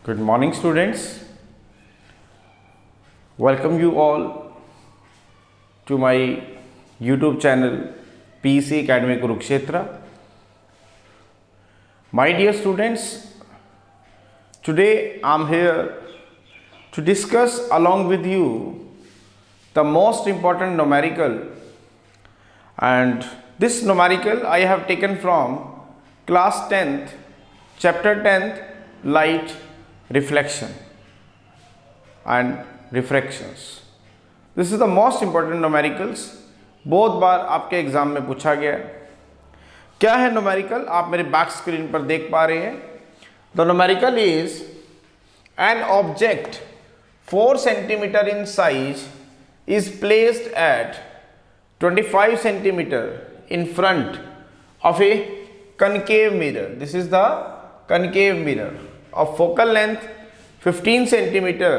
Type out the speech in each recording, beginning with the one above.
Good morning, students. Welcome you all to my YouTube channel PEC Academy Kurukshetra. My dear students, today I'm here to discuss along with you the most important numerical, and this numerical I have taken from class 10th, chapter 10th, light, reflection and refractions. This is the most important numericals. बहुत बार आपके exam में पूछा गया है. क्या है numerical? आप मेरे बैक स्क्रीन पर देख पा रहे हैं. The numerical is an object 4 centimetre in size is placed at 25 centimeter in front of a concave mirror. This is the concave mirror of focal length 15 centimeter.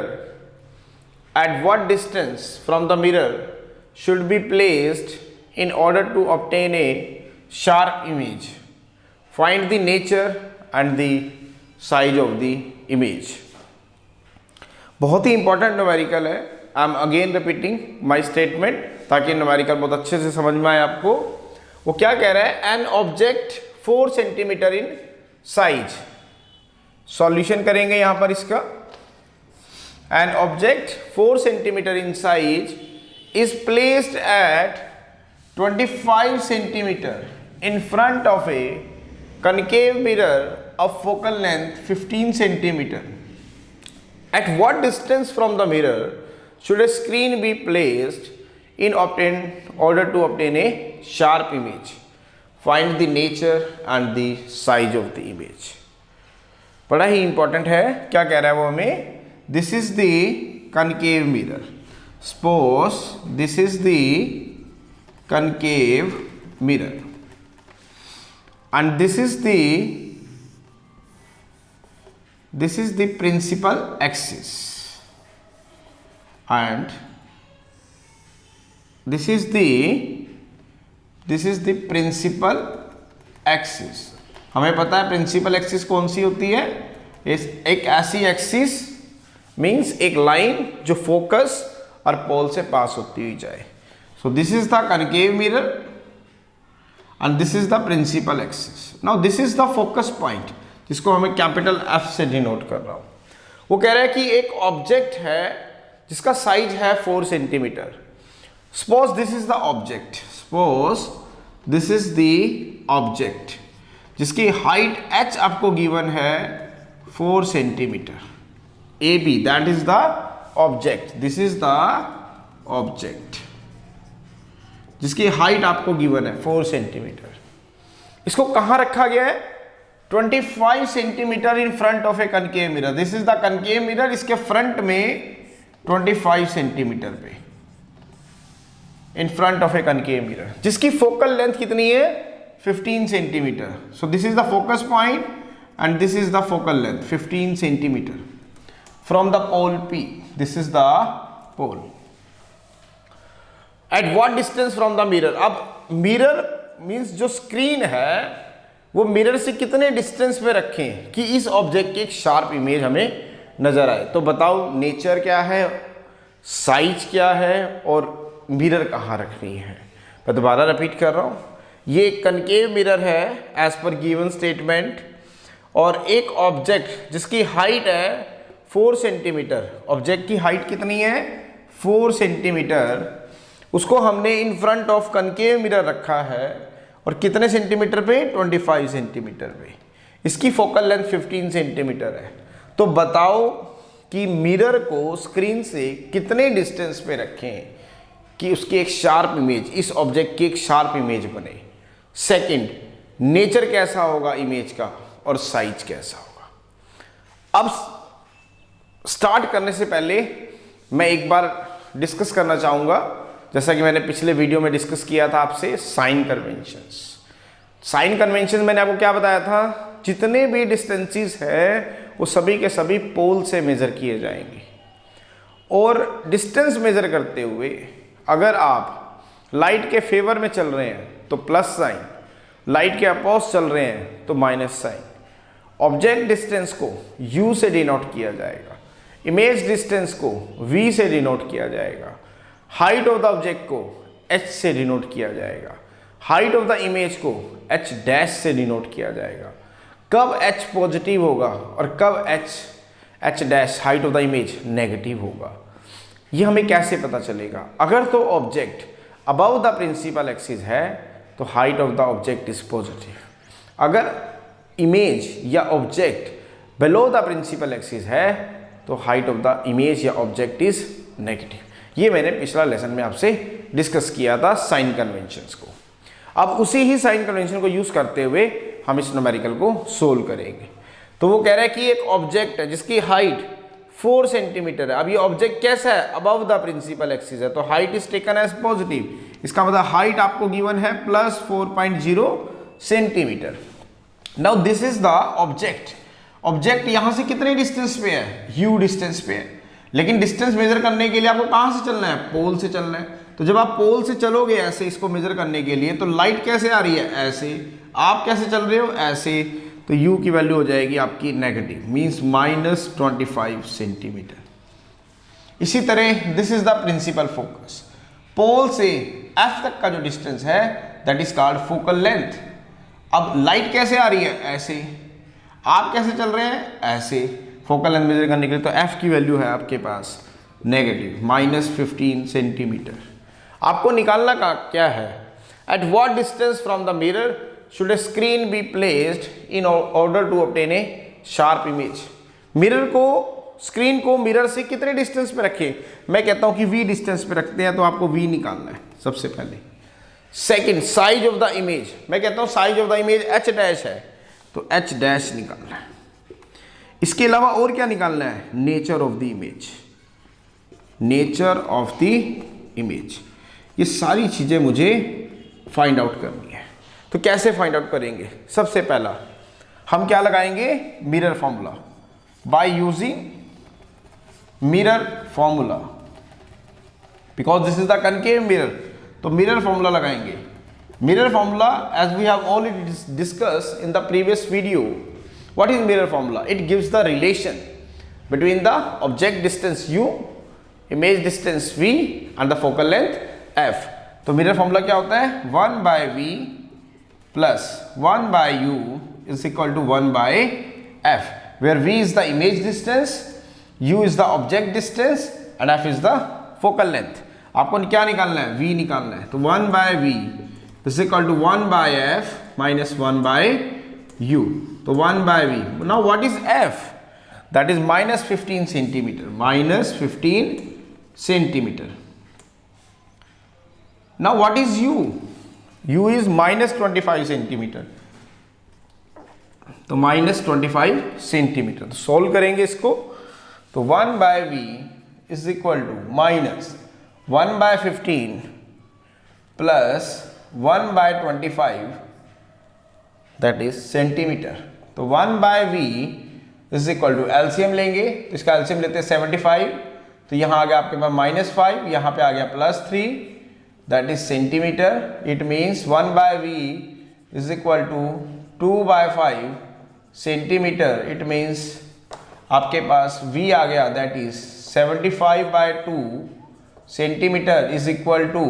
At what distance from the mirror should be placed in order to obtain a sharp image? Find the nature and the size of the image. बहुत ही important numerical है. I am again repeating my statement ताकि numerical बहुत अच्छे से समझ में आए आपको. वो क्या कह रहा है? An object 4 centimetre in size. Solution करेंगे यहां पर इसका. An object 4 centimetre in size is placed at 25 centimetre in front of A concave mirror of focal length 15 centimetre. At what distance from the mirror should a screen be placed in order to obtain a sharp image? Find the nature and the size of the image. बड़ा ही important है. क्या कह रहा है वो हमें? This is the concave mirror. Suppose this is the concave mirror and this is the principal axis and this is the principal axis. हमें पता है प्रिंसिपल एक्सिस कौन सी होती है. एक ऐसी एक्सिस मीन्स एक लाइन जो फोकस और पोल से पास होती हुई जाए. So this is the concave mirror and this is the principal axis. Now this is the focus point जिसको हमें कैपिटल F से डिनोट कर रहा हूं. वो कह रहा है कि एक ऑब्जेक्ट है जिसका साइज है 4 centimetre. Suppose this is the object. Suppose this is the object जिसकी हाइट h आपको गिवन है 4 centimetre. AB that is the object. This is the object जिसकी हाइट आपको गिवन है 4 सेंटीमीटर. इसको कहां रखा गया है? 25 centimetre in front of A concave mirror. This is the concave mirror. इसके फ्रंट में 25 सेंटीमीटर पे in front of A concave mirror जिसकी फोकल लेंथ कितनी है? 15 centimetre. So this is the focus point and this is the focal length 15 centimetre from the pole P. This is the pole. At what distance from the mirror. अब mirror means जो screen है वो mirror से कितने distance पे रखें कि इस ऑब्जेक्ट की एक शार्प इमेज हमें नजर आए. तो बताओ नेचर क्या है, साइज क्या है और मिरर कहाँ रखनी है. मैं दोबारा रिपीट कर रहा हूँ. ये एक कनकेव मिरर है एज पर गिवन स्टेटमेंट और एक ऑब्जेक्ट जिसकी हाइट है 4 सेंटीमीटर. ऑब्जेक्ट की हाइट कितनी है? 4 सेंटीमीटर. उसको हमने in front of concave mirror रखा है और कितने सेंटीमीटर पे? 25 सेंटीमीटर पे. इसकी फोकल लेंथ 15 सेंटीमीटर है. तो बताओ कि मिरर को स्क्रीन से कितने डिस्टेंस पे रखें कि उसकी एक शार्प इमेज, इस ऑब्जेक्ट की एक शार्प इमेज बने. सेकंड, नेचर कैसा होगा इमेज का और साइज कैसा होगा. अब स्टार्ट करने से पहले मैं एक बार डिस्कस करना चाहूँगा, जैसा कि मैंने पिछले वीडियो में डिस्कस किया था आपसे, साइन कन्वेंशंस. साइन कन्वेंशन मैंने आपको क्या बताया था? जितने भी डिस्टेंसेस है वो सभी के सभी पोल से मेजर किए जाएंगे. और डिस्टेंस मेजर करते हुए अगर आप लाइट के फेवर में चल रहे हैं तो प्लस साइन, लाइट के अपोज चल रहे हैं तो माइनस साइन, ऑब्जेक्ट डिस्टेंस को u से डिनोट किया जाएगा, इमेज डिस्टेंस को v से डिनोट किया जाएगा, हाइट ऑफ द ऑब्जेक्ट को h से डिनोट किया जाएगा, हाइट ऑफ द इमेज को h डैश से डिनोट किया जाएगा। कब h पॉजिटिव होगा और कब h dash height of the image negative होगा, ये हमें कैसे पता चलेगा? अगर तो object above the principal axis है तो height of the object is positive, अगर इमेज या object below the principal axis है तो हाइट ऑफ द इमेज या ऑब्जेक्ट इज नेगेटिव। ये मैंने पिछला लेसन में आपसे डिस्कस किया था साइन कन्वेंशंस को। अब उसी ही साइन कन्वेंशन को यूज करते हुए हम इस न्यूमेरिकल को सोल्व करेंगे। तो वो कह रहा है कि एक ऑब्जेक्ट है जिसकी हाइट 4 सेंटीमीटर है। अब ये ऑब्जेक्ट कैसा है? अबव द प्रिंसिपल एक्सिस है, तो height is taken as positive. इसका मतलब हाइट आपको गिवन है plus 4.0 centimetre. Now this is the object. Object यहां से कितने डिस्टेंस पे है? u डिस्टेंस पे है। लेकिन डिस्टेंस मेजर करने के लिए आपको कहां से चलना है? पोल से चलना है। तो जब आप पोल से चलोगे ऐसे इसको मेजर करने के लिए, तो लाइट कैसे आ रही है? ऐसे। आप कैसे चल रहे हो? ऐसे। तो u की वैल्यू हो जाएगी आपकी नेगेटिव, मींस -25 सेंटीमीटर। इसी तरह this is the principal focus. Pole से f तक का जो डिस्टेंस है that is called focal length. अब लाइट कैसे आ रही है? ऐसे। आप कैसे चल रहे हैं? ऐसे। फोकल लेंथ मेजर करने के लिए तो f की वैल्यू है आपके पास नेगेटिव -15 सेंटीमीटर। आपको निकालना का क्या है? At what distance from the mirror should a screen be placed in order to obtain a sharp image. Mirror को, स्क्रीन को मिरर से कितने डिस्टेंस पे रखें? मैं कहता हूं कि v डिस्टेंस पे रखते हैं, तो आपको v निकालना है सबसे पहले। Second, size of the image. मैं कहता हूं size of the image h dash है, तो h डैश निकालना है। इसके अलावा और क्या निकालना है? Nature of the image. Nature of the image, ये सारी चीजें मुझे फाइंड आउट करनी है। तो कैसे फाइंड आउट करेंगे? सबसे पहला हम क्या लगाएंगे? Mirror formula. By using mirror formula, because this is the concave mirror, तो मिरर फॉर्मूला लगाएंगे। Mirror formula, as we have already discuss in the previous video, what is mirror formula? It gives the relation between the object distance u, image distance v and the focal length f। तो mirror formula क्या होता है? 1/v plus 1/u is equal to 1/f, where v is the image distance, u is the object distance and f is the focal length. आपको क्या निकालना है? v निकालना है। तो 1/v is equal to 1/f minus 1/u, तो 1/v। now what is f? that is -15 centimeter, -15 centimeter. Now what is u? u is -25 centimetre, तो -25 centimetre. तो सोल्व करेंगे इसको, तो 1/v is equal to -1/15 plus 1/25 that is centimetre. तो 1/v is equal to, LCM लेंगे तो इसका LCM लेते हैं 75, तो यहां आ गया आपके पास -5, यहां पे आ गया +3, that is centimeter. It means 1/v is equal to 2/5 centimeter. It means आपके पास v आ गया that is 75/2 centimeter is equal to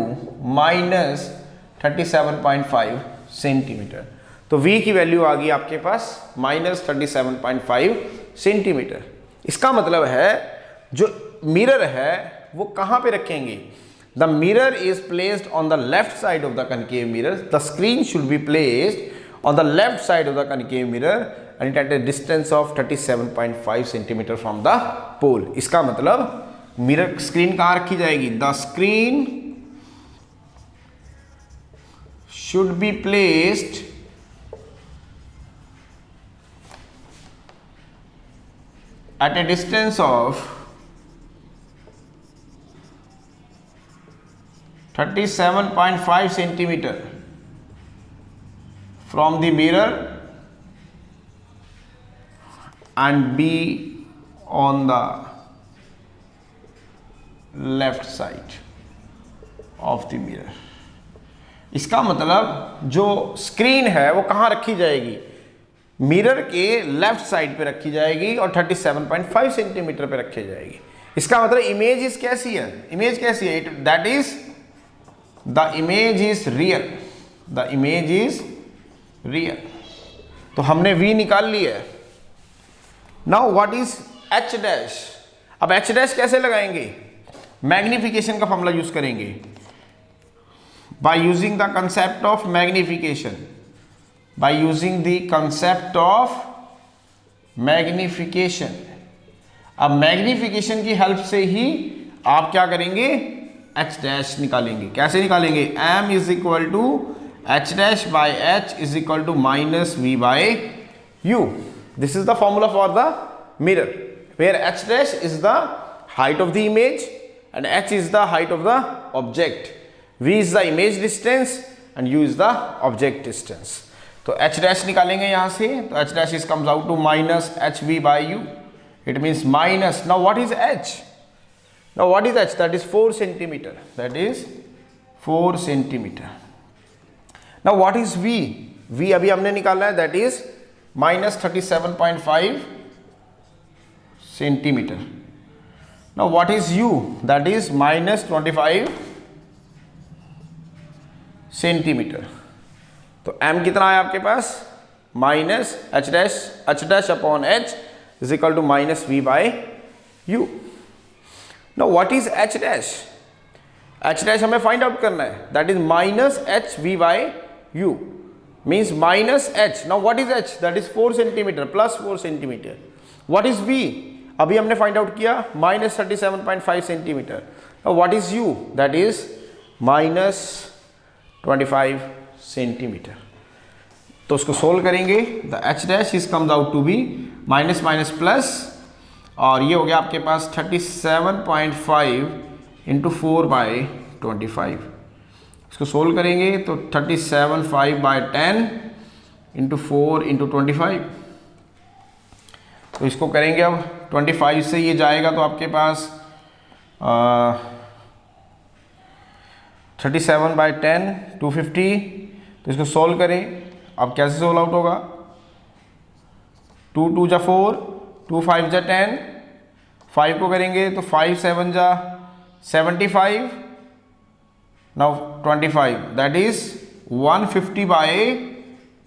-37.5 centimetre. तो v की वैल्यू आ गई आपके पास -37.5 सेंटीमीटर। इसका मतलब है जो मिरर है वो कहां पे रखेंगे? The mirror is placed on the left side of the concave mirror. The screen should be placed on the left side of the concave mirror and it at a distance of 37.5 centimeter from the pole. इसका मतलब mirror screen कहाँ रखी जाएगी? The screen should be placed at a distance of 37.5 centimeter from the mirror and be on the left side of the mirror. इसका मतलब जो screen है वो कहाँ रखी जाएगी? मिरर के लेफ्ट साइड पे रखी जाएगी और 37.5 सेंटीमीटर पे रखी जाएगी। इसका मतलब इमेज इज कैसी है, इमेज कैसी है, that is the image is real, the image is real. तो हमने V निकाल लिया है। Now what is H dash. अब H डैश कैसे लगाएंगे, मैग्निफिकेशन का फॉर्मूला यूज करेंगे, by using the concept of magnification, by using the concept of magnification. अब मैग्निफिकेशन की हेल्प से ही आप क्या करेंगे, H डैश निकालेंगे। कैसे निकालेंगे, M is equal to H dash by H is equal to minus V by U। This is the formula for the mirror, where H dash is the height of the image and H is the height of the object, V is the image distance and U is the object distance। तो H dash निकालेंगे यहाँ से, तो H dash is comes out to minus HV by U, it means minus, now what is H, now what is H, that is 4 centimeter, that is 4 centimeter। now what is V, V अभी हमने निकाला है, that is minus 37.5 centimeter। now what is U, that is minus 25 centimetre. तो M कितना है आपके पास, minus H dash upon H is equal to minus V by U। now what is H dash, H dash हमें find out करना है, that is minus H V by U means minus H। now what is H, that is 4 centimetre plus 4 centimetre. what is V, अभी हमने find out किया minus 37.5 centimetre. What is U, that is minus 25 centimetre. तो उसको solve करेंगे, the H dash is comes out to be minus minus plus, और ये हो गया आपके पास 37.5 इंटू 4 बाई 25। इसको सोल्व करेंगे तो 37.5 बाई 10 इंटू 4 इंटू 25। तो इसको करेंगे अब 25 से ये जाएगा तो आपके पास 37 बाई 10 250। तो इसको सोल्व करें, अब कैसे सोल्व आउट होगा, 2 2 जा 4, 2 5 जा 10, 5 को करेंगे तो 5 7 जा 75, now 25, that is 150 by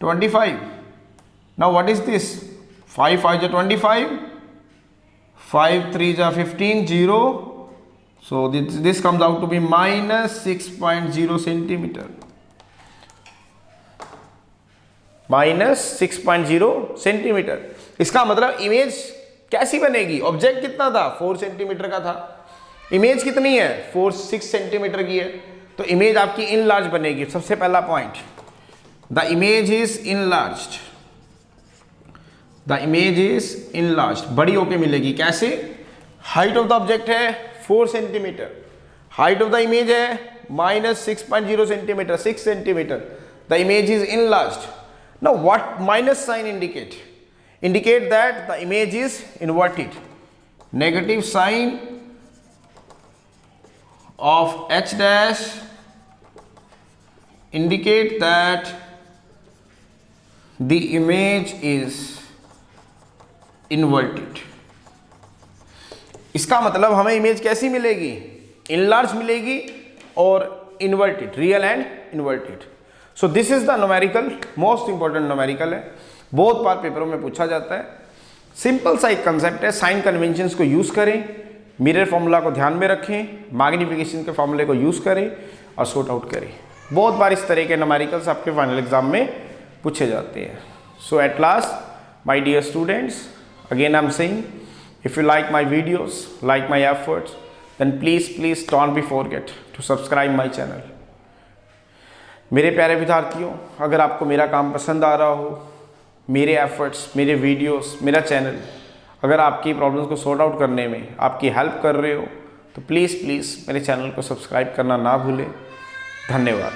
25। Now what is this, 5 5 जा 25, 5 3 जा 15, 0, so this comes out to be minus 6.0 centimetre, minus 6.0 centimetre. इसका मतलब इमेज कैसी बनेगी, ऑब्जेक्ट कितना था, 4 सेंटीमीटर का था, इमेज कितनी है 6 सेंटीमीटर की है, तो इमेज आपकी इनलार्ज बनेगी। सबसे पहला point, the image is enlarged, the image is enlarged, बड़ी होके मिलेगी। कैसे, हाइट ऑफ द ऑब्जेक्ट है 4 centimetre, height of the image है minus 6.0 centimetre, 6 centimetre, the image is enlarged. Now what minus sign indicate? Indicate that the image is inverted. Negative sign of H dash indicate that the image is inverted. इसका मतलब हमें image कैसी मिलेगी, enlarge मिलेगी और inverted, real and inverted. So this is the numerical, most important numerical है, बहुत बार पेपरों में पूछा जाता है। सिंपल सा एक कंसेप्ट है, साइन कन्वेंशंस को यूज करें, मिरर फॉर्मूला को ध्यान में रखें, मैग्निफिकेशन के फॉर्मूले को यूज करें और सॉर्ट आउट करें। बहुत बार इस तरह के न्यूमेरिकल्स आपके फाइनल एग्जाम में पूछे जाते हैं। So at last my dear students, again I am saying, if you like my videos, like my efforts, then please don't be forget to subscribe my channel। मेरे प्यारे विद्यार्थियों, अगर आपको मेरा काम पसंद आ रहा हो, मेरे एफर्ट्स, मेरे वीडियोस, मेरा चैनल अगर आपकी प्रॉब्लम्स को सॉर्ट आउट करने में आपकी हेल्प कर रहे हो, तो प्लीज़ मेरे चैनल को सब्सक्राइब करना ना भूलें। धन्यवाद।